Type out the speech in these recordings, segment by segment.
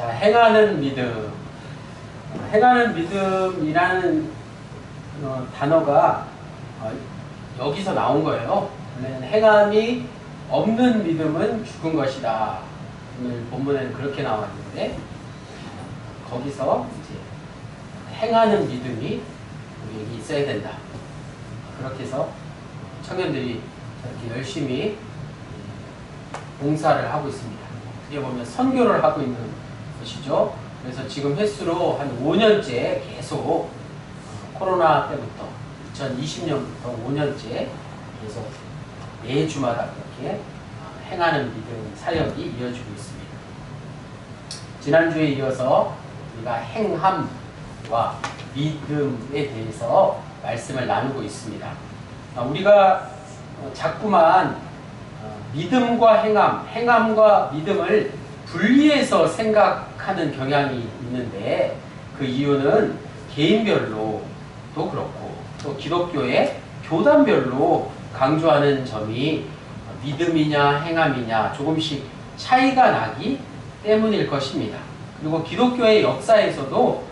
자, 행하는 믿음. 행하는 믿음이라는 단어가 여기서 나온 거예요. 원래는 행함이 없는 믿음은 죽은 것이다. 오늘 본문에는 그렇게 나왔는데 거기서 이제 행하는 믿음이 우리에게 있어야 된다. 그렇게 해서 청년들이 이렇게 열심히 봉사를 하고 있습니다. 어떻게 보면 선교를 하고 있는 것이죠. 그래서 지금 횟수로 한 5년째 계속 코로나 때부터 2020년부터 5년째 계속 매주마다 그렇게 행하는 믿음 사역이 이어지고 있습니다. 지난주에 이어서 우리가 행함과 믿음에 대해서 말씀을 나누고 있습니다. 우리가 자꾸만 믿음과 행함, 행함과 믿음을 분리해서 생각하는 경향이 있는데 그 이유는 개인별로도 그렇고 또 기독교의 교단별로 강조하는 점이 믿음이냐 행함이냐 조금씩 차이가 나기 때문일 것입니다. 그리고 기독교의 역사에서도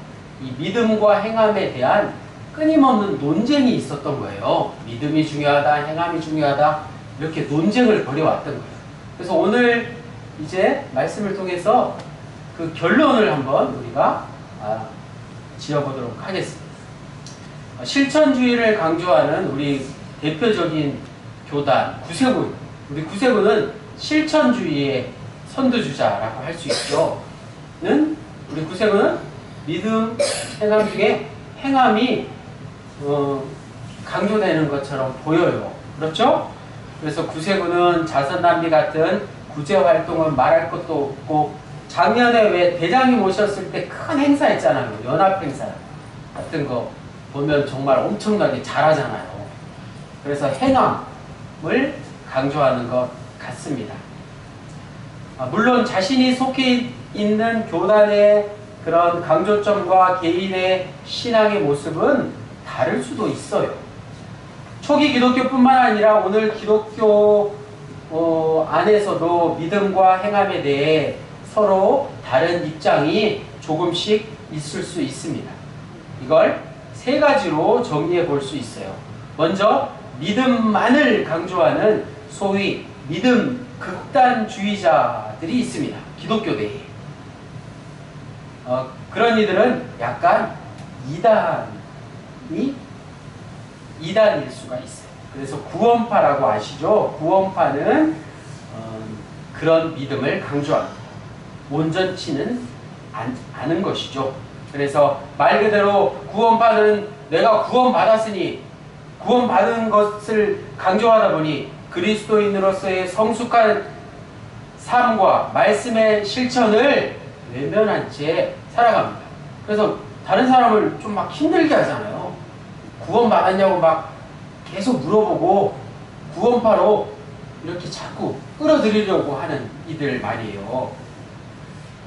이 믿음과 행함에 대한 끊임없는 논쟁이 있었던 거예요. 믿음이 중요하다, 행함이 중요하다 이렇게 논쟁을 벌여왔던 거예요. 그래서 오늘 이제 말씀을 통해서 그 결론을 한번 우리가 지어보도록 하겠습니다. 실천주의를 강조하는 우리 대표적인 교단 구세군, 우리 구세군은 실천주의의 선두주자라고 할 수 있죠. 우리 구세군은 믿음, 행함 중에 행함이 강조되는 것처럼 보여요. 그렇죠? 그래서 구세군은 자선단비 같은 구제활동은 말할 것도 없고 작년에 왜 대장님 오셨을 때 큰 행사 했잖아요. 연합행사 같은 거 보면 정말 엄청나게 잘하잖아요. 그래서 행함을 강조하는 것 같습니다. 물론 자신이 속해 있는 교단의 그런 강조점과 개인의 신앙의 모습은 다를 수도 있어요. 초기 기독교뿐만 아니라 오늘 기독교 안에서도 믿음과 행함에 대해 서로 다른 입장이 조금씩 있을 수 있습니다. 이걸 세 가지로 정리해 볼 수 있어요. 먼저 믿음만을 강조하는 소위 믿음 극단주의자들이 있습니다. 기독교 내에. 그런 이들은 약간 이단일 수가 있어요. 그래서 구원파라고 아시죠? 구원파는 그런 믿음을 강조합니다. 온전치는 않은 것이죠. 그래서 말 그대로 구원파는 내가 구원받았으니 구원받은 것을 강조하다 보니 그리스도인으로서의 성숙한 삶과 말씀의 실천을 외면한 채 살아갑니다. 그래서 다른 사람을 좀 막 힘들게 하잖아요. 구원받았냐고 막 계속 물어보고 구원파로 이렇게 자꾸 끌어들이려고 하는 이들 말이에요.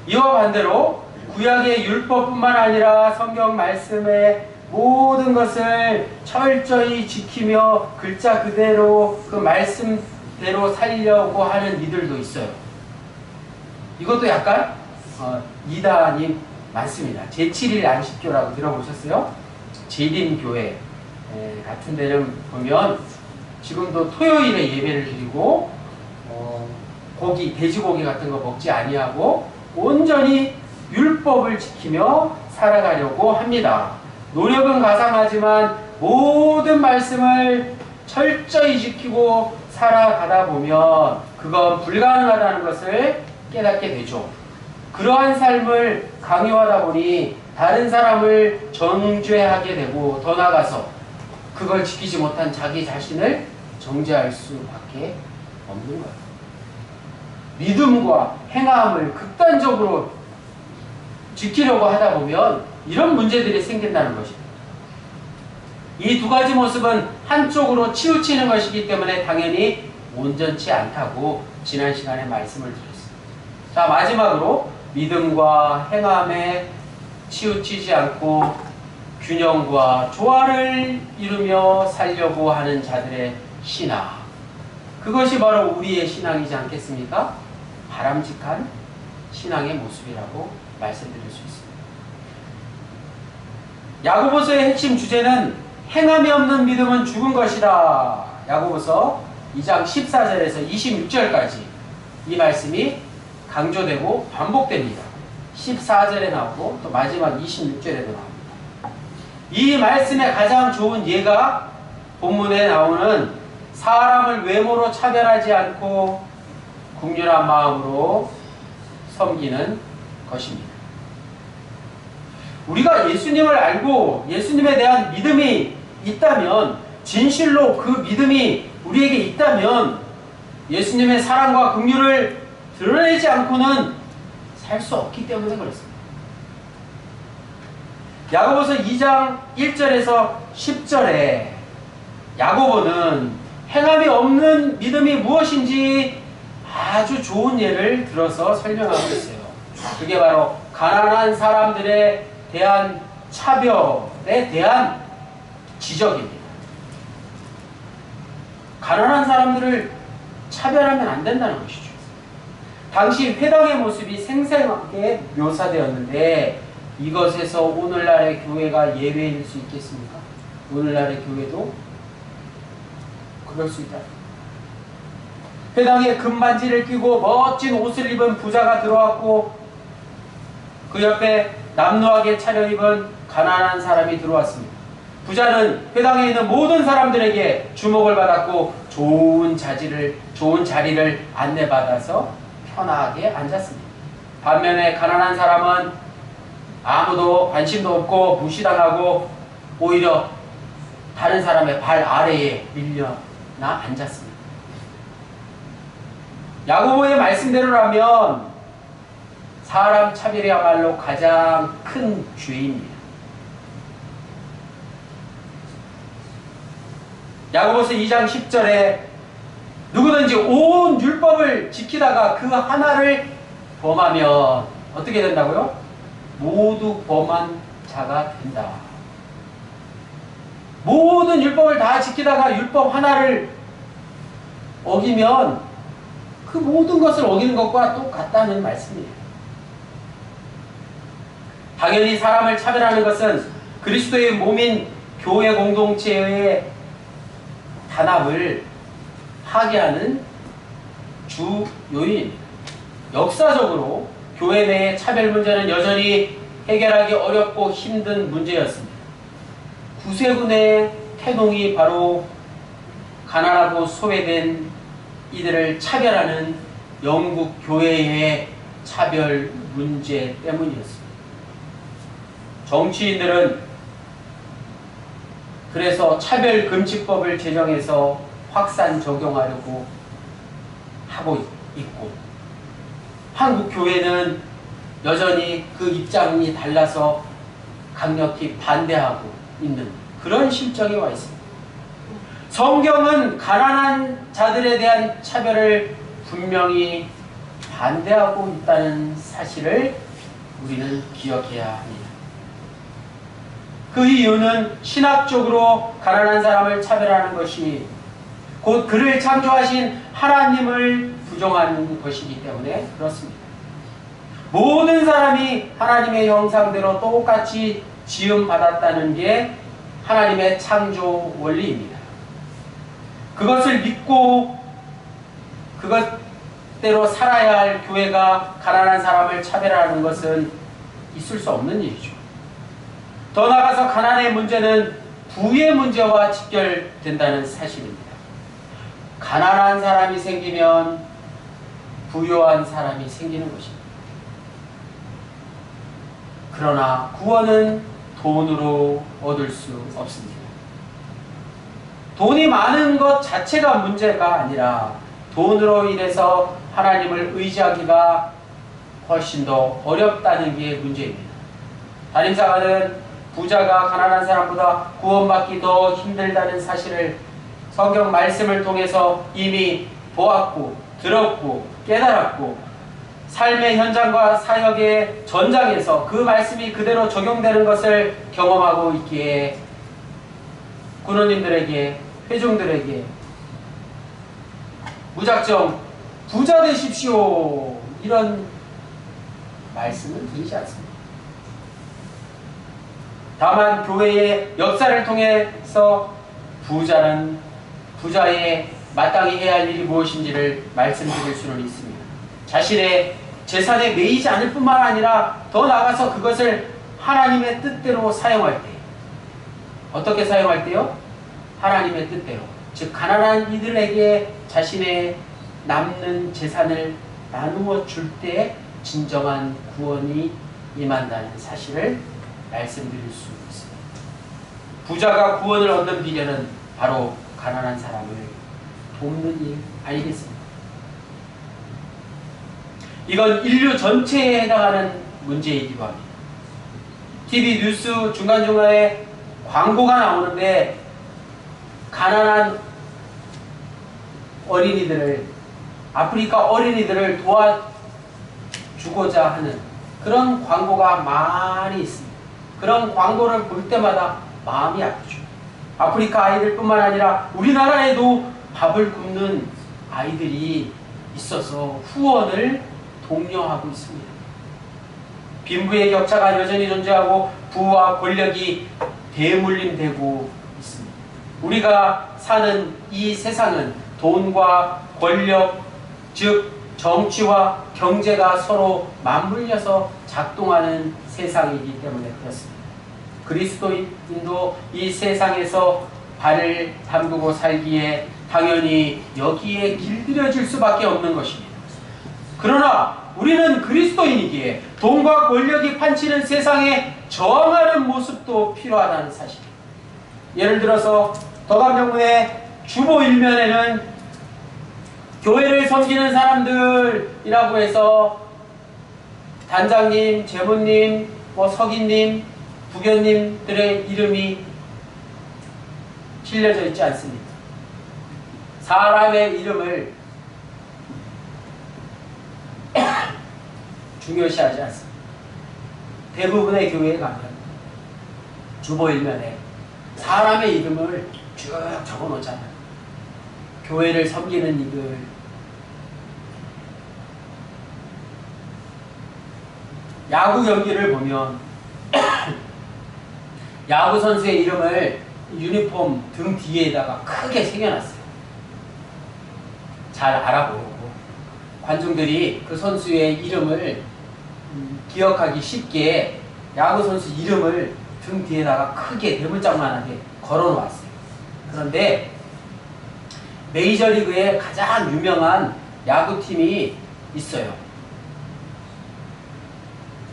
이와 반대로 구약의 율법뿐만 아니라 성경 말씀의 모든 것을 철저히 지키며 글자 그대로 그 말씀대로 살려고 하는 이들도 있어요. 이것도 약간 이단이 많습니다. 제7일 안식교라고 들어보셨어요? 재림교회 같은 데는 보면 지금도 토요일에 예배를 드리고 고기, 돼지고기 같은 거 먹지 아니하고 온전히 율법을 지키며 살아가려고 합니다. 노력은 가상하지만 모든 말씀을 철저히 지키고 살아가다 보면 그건 불가능하다는 것을 깨닫게 되죠. 그러한 삶을 강요하다 보니 다른 사람을 정죄하게 되고 더 나아가서 그걸 지키지 못한 자기 자신을 정죄할 수밖에 없는 거예요. 믿음과 행함을 극단적으로 지키려고 하다 보면 이런 문제들이 생긴다는 것입니다. 이 두 가지 모습은 한쪽으로 치우치는 것이기 때문에 당연히 온전치 않다고 지난 시간에 말씀을 드렸습니다. 자, 마지막으로 믿음과 행함에 치우치지 않고 균형과 조화를 이루며 살려고 하는 자들의 신앙. 그것이 바로 우리의 신앙이지 않겠습니까? 바람직한 신앙의 모습이라고 말씀드릴 수 있습니다. 야고보서의 핵심 주제는 행함이 없는 믿음은 죽은 것이다. 야고보서 2장 14절에서 26절까지 이 말씀이 강조되고 반복됩니다. 14절에 나오고 또 마지막 26절에도 나옵니다. 이 말씀의 가장 좋은 예가 본문에 나오는 사람을 외모로 차별하지 않고 국률한 마음으로 섬기는 것입니다. 우리가 예수님을 알고 예수님에 대한 믿음이 있다면, 진실로 그 믿음이 우리에게 있다면 예수님의 사랑과 긍휼을 드러내지 않고는 살 수 없기 때문에 그렇습니다. 야고보서 2장 1절에서 10절에 야고보는 행함이 없는 믿음이 무엇인지 아주 좋은 예를 들어서 설명하고 있어요. 그게 바로 가난한 사람들에 대한 차별에 대한 지적입니다. 가난한 사람들을 차별하면 안 된다는 것이죠. 당시 회당의 모습이 생생하게 묘사되었는데 이것에서 오늘날의 교회가 예외일 수 있겠습니까? 오늘날의 교회도 그럴 수 있다. 회당에 금반지를 끼고 멋진 옷을 입은 부자가 들어왔고 그 옆에 남루하게 차려입은 가난한 사람이 들어왔습니다. 부자는 회당에 있는 모든 사람들에게 주목을 받았고 좋은 자리를 안내받아서 편하게 앉았습니다. 반면에 가난한 사람은 아무도 관심도 없고 무시당하고 오히려 다른 사람의 발 아래에 밀려나 앉았습니다. 야고보의 말씀대로라면 사람 차별이야말로 가장 큰 죄입니다. 야고보서 2장 10절에 누구든지 온 율법을 지키다가 그 하나를 범하면 어떻게 된다고요? 모두 범한 자가 된다. 모든 율법을 다 지키다가 율법 하나를 어기면 그 모든 것을 어기는 것과 똑같다는 말씀이에요. 당연히 사람을 차별하는 것은 그리스도의 몸인 교회 공동체의 단합을 파괴하는 주 요인입니다. 역사적으로 교회 내의 차별 문제는 여전히 해결하기 어렵고 힘든 문제였습니다. 구세군의 태동이 바로 가난하고 소외된 이들을 차별하는 영국 교회의 차별 문제 때문이었습니다. 정치인들은 그래서 차별금지법을 제정해서 확산 적용하려고 하고 있고, 한국 교회는 여전히 그 입장이 달라서 강력히 반대하고 있는 그런 실정에 와 있습니다. 성경은 가난한 자들에 대한 차별을 분명히 반대하고 있다는 사실을 우리는 기억해야 합니다. 그 이유는 신학적으로 가난한 사람을 차별하는 것이 곧 그를 창조하신 하나님을 부정하는 것이기 때문에 그렇습니다. 모든 사람이 하나님의 형상대로 똑같이 지음받았다는 게 하나님의 창조 원리입니다. 그것을 믿고 그것대로 살아야 할 교회가 가난한 사람을 차별하는 것은 있을 수 없는 일이죠. 더 나아가서 가난의 문제는 부의 문제와 직결된다는 사실입니다. 가난한 사람이 생기면 부유한 사람이 생기는 것입니다. 그러나 구원은 돈으로 얻을 수 없습니다. 돈이 많은 것 자체가 문제가 아니라 돈으로 인해서 하나님을 의지하기가 훨씬 더 어렵다는 게 문제입니다. 담임사가는 부자가 가난한 사람보다 구원받기 더 힘들다는 사실을 성경 말씀을 통해서 이미 보았고 들었고 깨달았고 삶의 현장과 사역의 전장에서 그 말씀이 그대로 적용되는 것을 경험하고 있기에 군원님들에게, 회중들에게 무작정 부자 되십시오 이런 말씀을 드리지 않습니다. 다만 교회의 역사를 통해서 부자의 마땅히 해야 할 일이 무엇인지를 말씀드릴 수는 있습니다. 자신의 재산에 매이지 않을 뿐만 아니라 더 나아가서 그것을 하나님의 뜻대로 사용할 때, 어떻게 사용할 때요? 하나님의 뜻대로, 즉 가난한 이들에게 자신의 남는 재산을 나누어 줄 때 진정한 구원이 임한다는 사실을 말씀드릴 수 있습니다. 부자가 구원을 얻는 비결은 바로 가난한 사람을 돕는 일 아니겠습니까? 이건 인류 전체에 해당하는 문제이기도 합니다. TV 뉴스 중간중간에 광고가 나오는데 가난한 어린이들을, 아프리카 어린이들을 도와주고자 하는 그런 광고가 많이 있습니다. 그런 광고를 볼 때마다 마음이 아프죠. 아프리카 아이들뿐만 아니라 우리나라에도 밥을 굶는 아이들이 있어서 후원을 독려하고 있습니다. 빈부의 격차가 여전히 존재하고 부와 권력이 대물림되고 있습니다. 우리가 사는 이 세상은 돈과 권력, 즉 정치와 경제가 서로 맞물려서 작동하는 세상이기 때문에 그렇습니다. 그리스도인도 이 세상에서 발을 담그고 살기에 당연히 여기에 길들여질 수밖에 없는 것입니다. 그러나 우리는 그리스도인이기에 돈과 권력이 판치는 세상에 저항하는 모습도 필요하다는 사실입니다. 예를 들어서 더감정문의 주보 일면에는 교회를 섬기는 사람들이라고 해서 단장님, 재무님, 서기님, 부교님들의 이름이 실려져 있지 않습니다. 사람의 이름을 중요시하지 않습니다. 대부분의 교회에 가면 주보 일면에 사람의 이름을 쭉 적어 놓잖아요. 교회를 섬기는 이들, 야구 경기를 보면 야구 선수의 이름을 유니폼 등 뒤에다가 크게 새겨놨어요. 잘 알아보고 관중들이 그 선수의 이름을 기억하기 쉽게 야구 선수 이름을 등 뒤에다가 크게 대문짝만하게 걸어놓았어요. 그런데 메이저리그에 가장 유명한 야구팀이 있어요.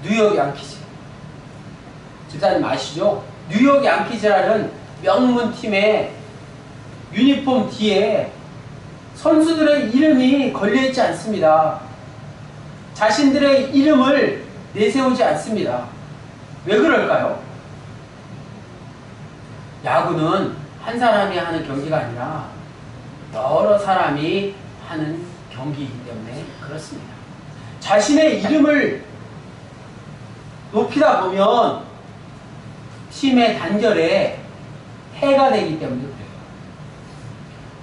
뉴욕 양키즈. 집사님 아시죠? 뉴욕 양키즈라는 명문팀의 유니폼 뒤에 선수들의 이름이 걸려있지 않습니다. 자신들의 이름을 내세우지 않습니다. 왜 그럴까요? 야구는 한 사람이 하는 경기가 아니라 여러 사람이 하는 경기이기 때문에 그렇습니다. 자신의 이름을 높이다 보면 팀의 단결에 해가 되기 때문에 그래요.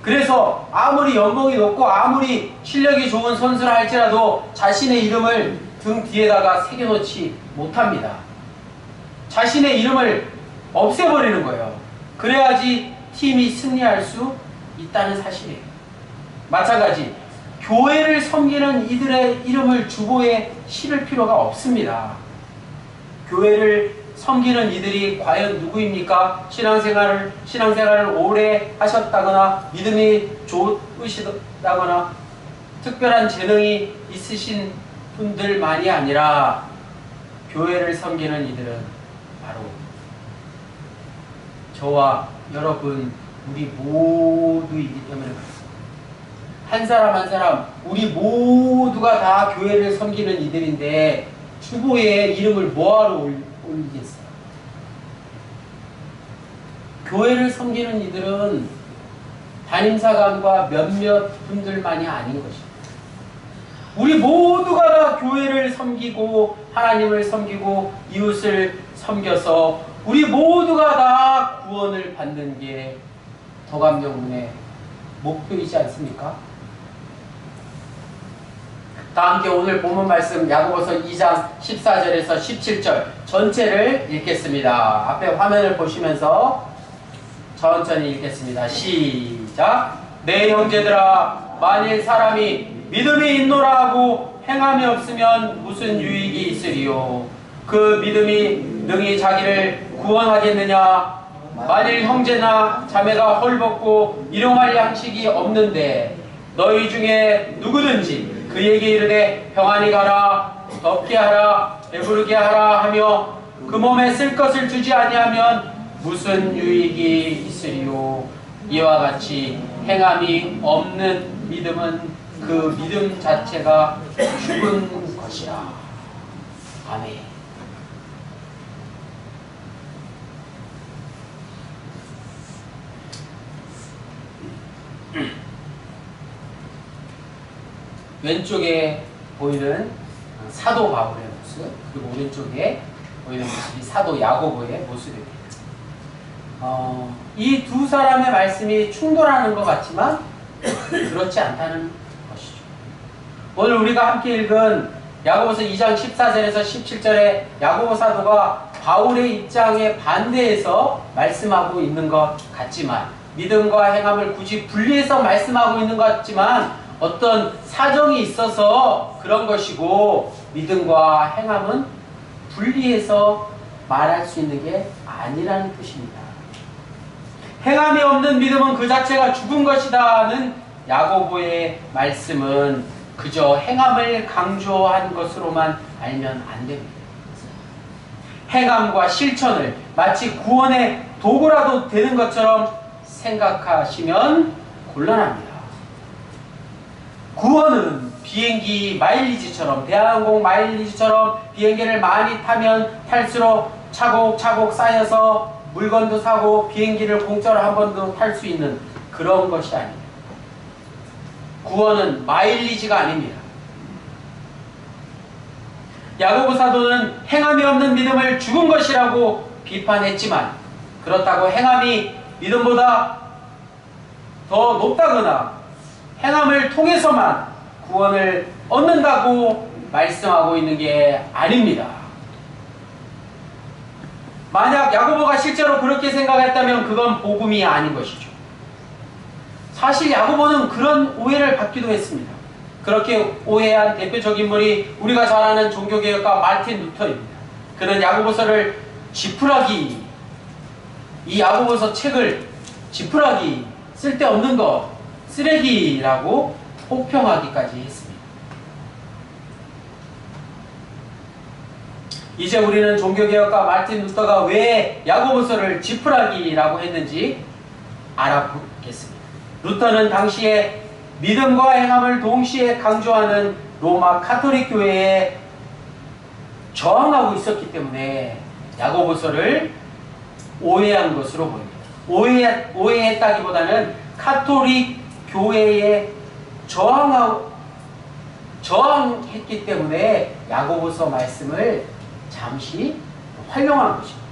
그래서 아무리 연봉이 높고 아무리 실력이 좋은 선수라 할지라도 자신의 이름을 등 뒤에다가 새겨놓지 못합니다. 자신의 이름을 없애버리는 거예요. 그래야지 팀이 승리할 수 있다는 사실이에요. 마찬가지 교회를 섬기는 이들의 이름을 주보에 실을 필요가 없습니다. 교회를 섬기는 이들이 과연 누구입니까? 신앙생활을 오래 하셨다거나 믿음이 좋으시다거나 특별한 재능이 있으신 분들만이 아니라 교회를 섬기는 이들은 바로 저와 여러분 우리 모두이기 때문에 그렇습니다. 한 사람 한 사람 우리 모두가 다 교회를 섬기는 이들인데 주보에 이름을 뭐하러 올리겠어요? 교회를 섬기는 이들은 담임사관과 몇몇 분들만이 아닌 것입니다. 우리 모두가 다 교회를 섬기고 하나님을 섬기고 이웃을 섬겨서 우리 모두가 다 구원을 받는 게 더감정문의 목표이지 않습니까? 다 함께 오늘 본문 말씀 야고보서 2장 14절에서 17절 전체를 읽겠습니다. 앞에 화면을 보시면서 천천히 읽겠습니다. 시작. 내 형제들아, 만일 사람이 믿음이 있노라 하고 행함이 없으면 무슨 유익이 있으리요? 그 믿음이 능히 자기를 구원하겠느냐? 만일 형제나 자매가 헐벗고 일용할 양식이 없는데 너희 중에 누구든지 그에게 이르되 평안히 가라, 덥게 하라, 배부르게 하라 하며 그 몸에 쓸 것을 주지 아니하면 무슨 유익이 있으리요? 이와 같이 행함이 없는 믿음은 그 믿음 자체가 죽은 것이라. 아멘. 왼쪽에 보이는 사도 바울의 모습, 그리고 오른쪽에 보이는 모습이 사도 야고보의 모습입니다. 이 두 사람의 말씀이 충돌하는 것 같지만 그렇지 않다는 것이죠. 오늘 우리가 함께 읽은 야고보서 2장 14절에서 17절에 야고보 사도가 바울의 입장에 반대해서 말씀하고 있는 것 같지만, 믿음과 행함을 굳이 분리해서 말씀하고 있는 것 같지만 어떤 사정이 있어서 그런 것이고, 믿음과 행함은 분리해서 말할 수 있는 게 아니라는 뜻입니다. 행함이 없는 믿음은 그 자체가 죽은 것이다는 야고보의 말씀은 그저 행함을 강조한 것으로만 알면 안 됩니다. 행함과 실천을 마치 구원의 도구라도 되는 것처럼 생각하시면 곤란합니다. 구원은 비행기 마일리지처럼, 대한항공 마일리지처럼 비행기를 많이 타면 탈수록 차곡차곡 쌓여서 물건도 사고 비행기를 공짜로 한 번도 탈 수 있는 그런 것이 아닙니다. 구원은 마일리지가 아닙니다. 야고보 사도는 행함이 없는 믿음을 죽은 것이라고 비판했지만, 그렇다고 행함이 믿음보다 더 높다거나 행함을 통해서만 구원을 얻는다고 말씀하고 있는 게 아닙니다. 만약 야고보가 실제로 그렇게 생각했다면 그건 복음이 아닌 것이죠. 사실 야고보는 그런 오해를 받기도 했습니다. 그렇게 오해한 대표적인 인물이 우리가 잘 아는 종교개혁가 마틴 루터입니다. 그는 야고보서를 지푸라기, 이 야고보서 책을 지푸라기, 쓸데없는 것, 쓰레기라고 혹평하기까지 했습니다. 이제 우리는 종교개혁가 마틴 루터가 왜 야고보서를 지푸라기라고 했는지 알아보겠습니다. 루터는 당시에 믿음과 행함을 동시에 강조하는 로마 카톨릭 교회에 저항하고 있었기 때문에 야고보서를 오해한 것으로 보입니다. 오해했다기보다는 카톨릭 교회에 저항했기 때문에 야고보서 말씀을 잠시 활용한 것입니다.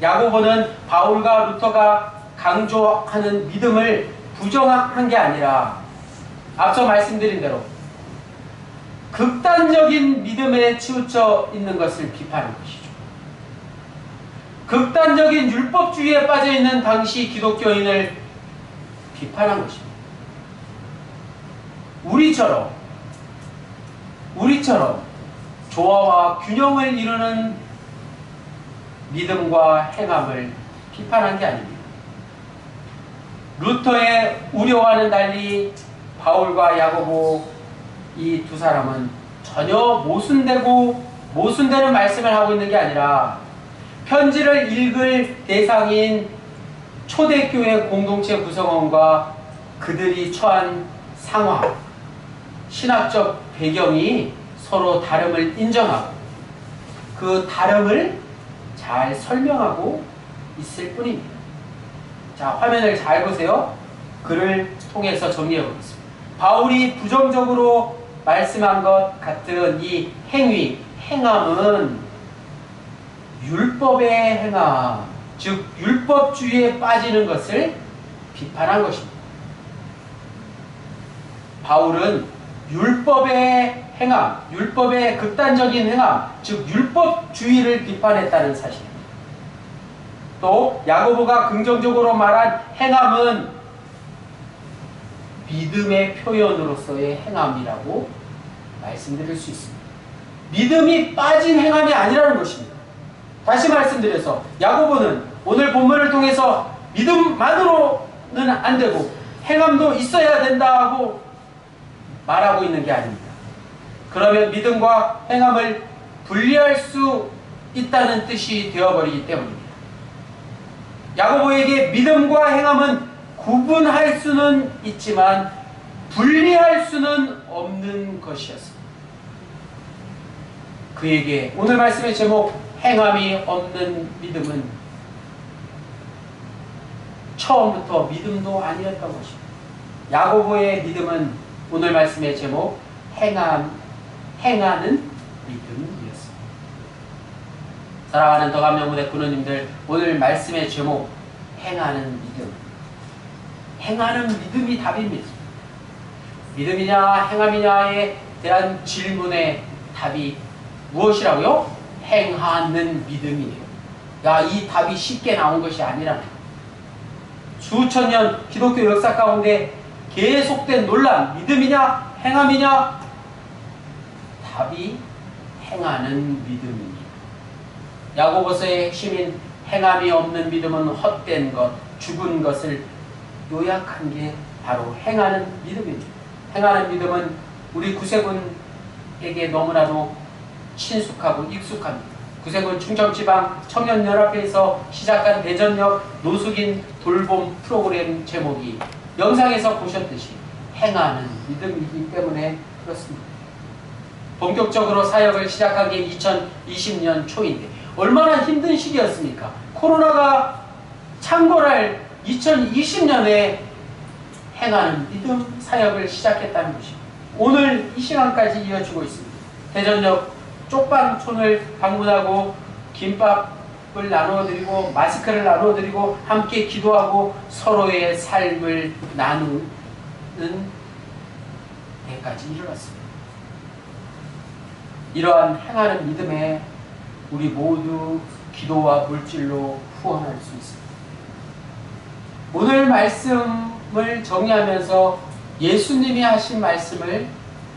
야고보는 바울과 루터가 강조하는 믿음을 부정한 게 아니라 앞서 말씀드린 대로 극단적인 믿음에 치우쳐 있는 것을 비판한 것이죠. 극단적인 율법주의에 빠져있는 당시 기독교인을 비판한 것입니다. 우리처럼 조화와 균형을 이루는 믿음과 행함을 비판한 게 아닙니다. 루터의 우려와는 달리 바울과 야고보 이 두 사람은 전혀 모순되는 말씀을 하고 있는 게 아니라 편지를 읽을 대상인 초대교회 공동체 구성원과 그들이 처한 상황, 신학적 배경이 서로 다름을 인정하고 그 다름을 잘 설명하고 있을 뿐입니다. 자, 화면을 잘 보세요. 글을 통해서 정리해 보겠습니다. 바울이 부정적으로 말씀한 것 같은 이 행함은 율법의 행함, 즉 율법주의에 빠지는 것을 비판한 것입니다. 바울은 율법의 행함, 율법의 극단적인 행함, 즉 율법주의를 비판했다는 사실입니다. 또 야고보가 긍정적으로 말한 행함은 믿음의 표현으로서의 행함이라고 말씀드릴 수 있습니다. 믿음이 빠진 행함이 아니라는 것입니다. 다시 말씀드려서 야고보는 오늘 본문을 통해서 믿음만으로는 안 되고 행함도 있어야 된다고 말하고 있는 게 아닙니다. 그러면 믿음과 행함을 분리할 수 있다는 뜻이 되어버리기 때문입니다. 야고보에게 믿음과 행함은 구분할 수는 있지만 분리할 수는 없는 것이었습니다. 그에게 오늘 말씀의 제목 행함이 없는 믿음은 처음부터 믿음도 아니었던 것입니다. 야고보의 믿음은 오늘 말씀의 제목 행하는 믿음이었습니다. 사랑하는 더감명문의 군우님들, 오늘 말씀의 제목 행하는 믿음, 행하는 믿음이 답입니다. 믿음이냐 행함이냐에 대한 질문의 답이 무엇이라고요? 행하는 믿음이에요. 이 답이 쉽게 나온 것이 아니랍니다. 수천 년 기독교 역사 가운데 계속된 논란, 믿음이냐 행함이냐? 답이 행하는 믿음입니다. 야고보서의 핵심인 행함이 없는 믿음은 헛된 것, 죽은 것을 요약한 게 바로 행하는 믿음입니다. 행하는 믿음은 우리 구세군에게 너무나도 친숙하고 익숙합니다. 구세군 충청지방 청년연합회에서 시작한 대전역 노숙인 돌봄 프로그램 제목이 영상에서 보셨듯이 행하는 믿음이기 때문에 그렇습니다. 본격적으로 사역을 시작한 게 2020년 초인데 얼마나 힘든 시기였습니까? 코로나가 창궐할 2020년에 행하는 믿음 사역을 시작했다는 것입니다. 오늘 이 시간까지 이어지고 있습니다. 대전역 쪽방촌을 방문하고 김밥을 나누어드리고 마스크를 나누어드리고 함께 기도하고 서로의 삶을 나누는 데까지 이르렀습니다. 이러한 행하는 믿음에 우리 모두 기도와 물질로 후원할 수 있습니다. 오늘 말씀을 정리하면서 예수님이 하신 말씀을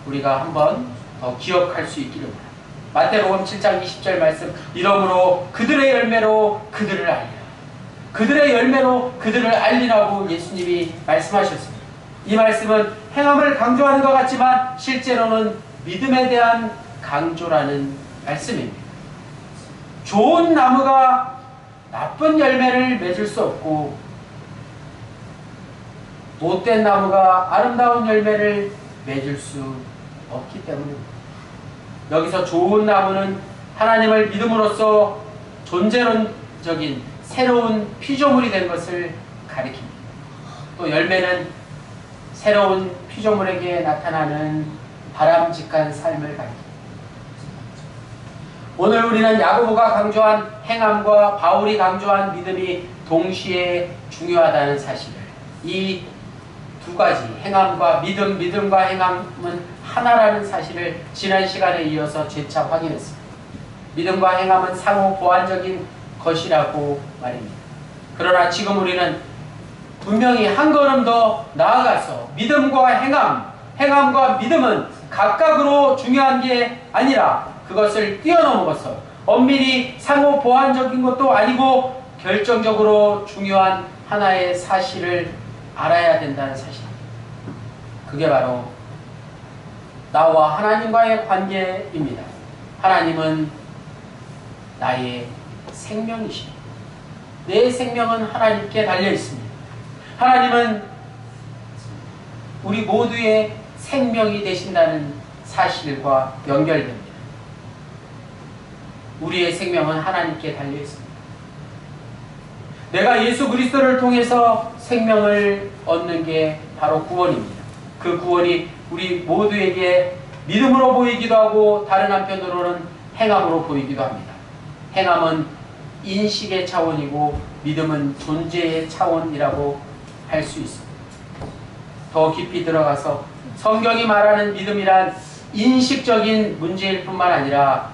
우리가 한번 더 기억할 수 있기를 바랍니다. 마태복음 7장 20절 말씀, 이러므로 그들의 열매로 그들을 알리라. 그들의 열매로 그들을 알리라고 예수님이 말씀하셨습니다. 이 말씀은 행함을 강조하는 것 같지만 실제로는 믿음에 대한 강조라는 말씀입니다. 좋은 나무가 나쁜 열매를 맺을 수 없고 못된 나무가 아름다운 열매를 맺을 수 없기 때문입니다. 여기서 좋은 나무는 하나님을 믿음으로써 존재론적인 새로운 피조물이 된 것을 가리킵니다. 또 열매는 새로운 피조물에게 나타나는 바람직한 삶을 가리킵니다. 오늘 우리는 야고보가 강조한 행함과 바울이 강조한 믿음이 동시에 중요하다는 사실을, 이 두 가지 행함과 믿음, 믿음과 행함은 하나라는 사실을 지난 시간에 이어서 재차 확인했습니다. 믿음과 행함은 상호 보완적인 것이라고 말입니다. 그러나 지금 우리는 분명히 한 걸음 더 나아가서 믿음과 행함, 행함과 믿음은 각각으로 중요한 게 아니라 그것을 뛰어넘어서 엄밀히 상호 보완적인 것도 아니고 결정적으로 중요한 하나의 사실을 알아야 된다는 사실입니다. 그게 바로 나와 하나님과의 관계입니다. 하나님은 나의 생명이십니다. 내 생명은 하나님께 달려 있습니다. 하나님은 우리 모두의 생명이 되신다는 사실과 연결됩니다. 우리의 생명은 하나님께 달려 있습니다. 내가 예수 그리스도를 통해서 생명을 얻는 게 바로 구원입니다. 그 구원이 우리 모두에게 믿음으로 보이기도 하고 다른 한편으로는 행함으로 보이기도 합니다. 행함은 인식의 차원이고 믿음은 존재의 차원이라고 할 수 있습니다. 더 깊이 들어가서 성경이 말하는 믿음이란 인식적인 문제일 뿐만 아니라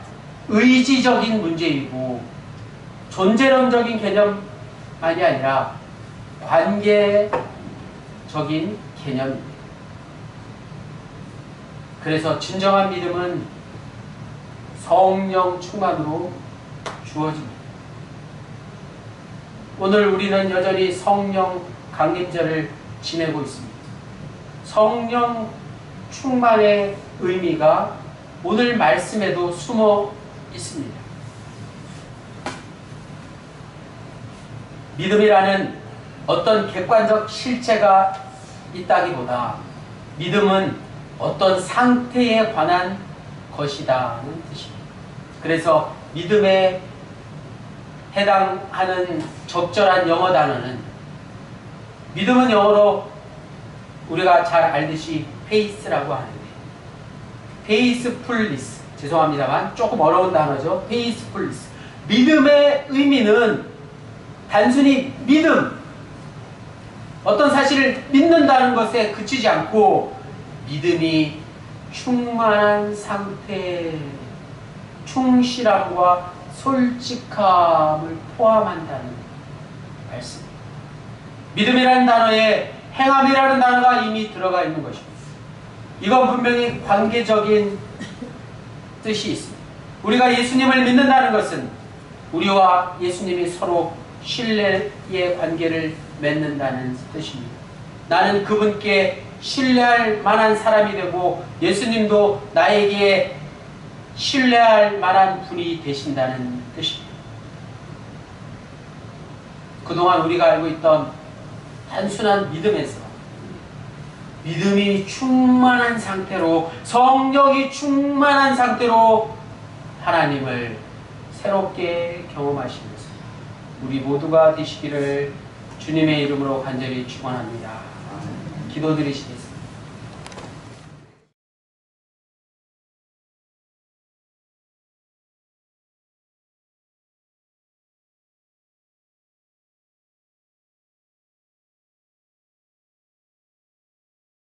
의지적인 문제이고 존재론적인 개념만이 아니라 관계적인 개념입니다. 그래서 진정한 믿음은 성령 충만으로 주어집니다. 오늘 우리는 여전히 성령 강림절을 지내고 있습니다. 성령 충만의 의미가 오늘 말씀에도 숨어 있습니다. 믿음이라는 어떤 객관적 실체가 있다기보다 믿음은 어떤 상태에 관한 것이다는 뜻입니다. 그래서 믿음에 해당하는 적절한 영어 단어는 믿음은 영어로 우리가 잘 알듯이 faith라고 하는데 faithfulness 죄송합니다만 조금 어려운 단어죠. faithfulness 믿음의 의미는 단순히 믿음 어떤 사실을 믿는다는 것에 그치지 않고 믿음이 충만한 상태 충실함과 솔직함을 포함한다는 말씀입니다. 믿음이라는 단어에 행함이라는 단어가 이미 들어가 있는 것입니다. 이건 분명히 관계적인 뜻이 있습니다. 우리가 예수님을 믿는다는 것은 우리와 예수님이 서로 신뢰의 관계를 맺는다는 뜻입니다. 나는 그분께 신뢰할 만한 사람이 되고 예수님도 나에게 신뢰할 만한 분이 되신다는 뜻입니다. 그동안 우리가 알고 있던 단순한 믿음에서 믿음이 충만한 상태로 성령이 충만한 상태로 하나님을 새롭게 경험하시면서 우리 모두가 되시기를 주님의 이름으로 간절히 축원합니다. 기도드리시겠습니다.